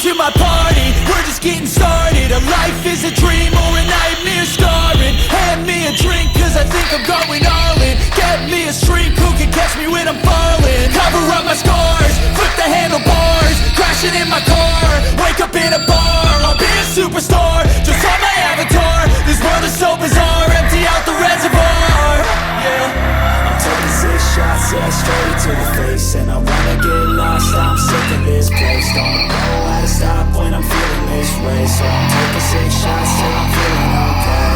to my party, we're just getting started. A life is a dream or a nightmare scarring. Hand me a drink cause I think I'm going all in. Get me a shrink who can catch me when I'm falling. Cover up my scars, flip the handlebars, crashing in my car, wake up in a bar. I'll be a superstar, just on my avatar. This world is so bizarre, empty out the reservoir. Yeah, I'm taking 6 shots, yeah, straight to the face. And I wanna get lost, I'm sick of this place. Don't know how to stop when I'm feeling this way. So I'm taking 6 shots till I'm feeling okay.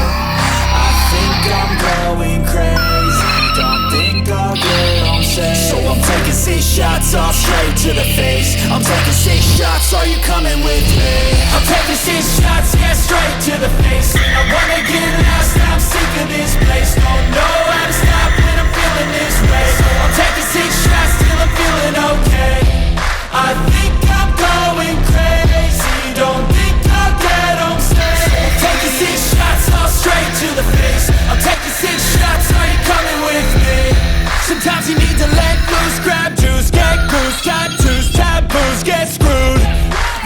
I think I'm going crazy, don't think I'll get on safe. So I'm taking 6 shots, all straight to the face. I'm taking 6 shots, are you coming with me? I'm taking 6 shots, yeah, straight to the face. And I wanna get lost, I'm sick of this place. Don't know how to stop when I'm feeling this way. So I'm taking 6 shots till I'm feeling okay. I think I'm going crazy, don't think I'll get on stage. So I'm taking 6 shots, all straight to the face. I'm taking 6 shots, are you coming with me? Sometimes you need to let loose, grab juice, get goose, tattoos, taboos, get screwed.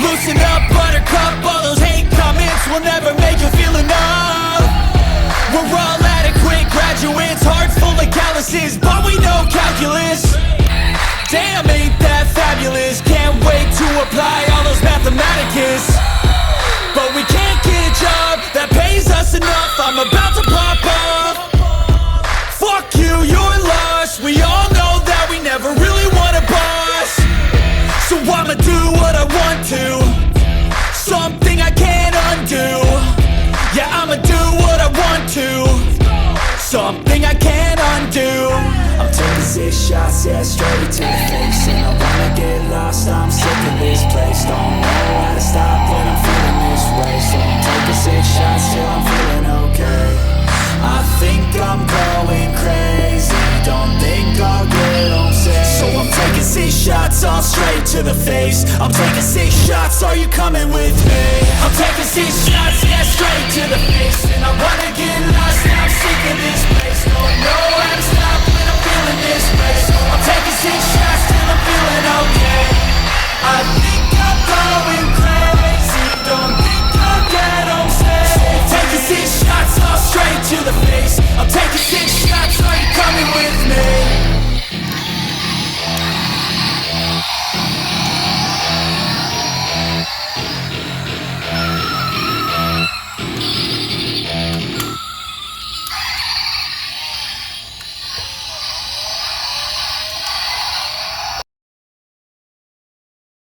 Loosen up, buttercup, all those hate comments will never make you feel enough. We're all adequate graduates, hearts full of calluses, but we know calculus. Damn, ain't that fabulous? Can't wait to apply all those mathematicus. But we can't get a job that pays us enough. I'm about to pop off. Fuck you, you're lost. We all know that we never really want a boss. So I'ma do what I want to, something I can't undo. Yeah, I'ma do what I want to, something I can't undo. I'm taking 6 shots, yeah, straight to the face. And I wanna get lost, I'm sick of this place. Don't know how to stop when I'm feeling this way. So I'm taking 6 shots till I'm feeling okay. I think I'm going crazy, don't think I'll get on safe. So I'm taking 6 shots, all straight to the face. I'm taking 6 shots, are you coming with me? I'm taking 6 shots, yeah, straight to the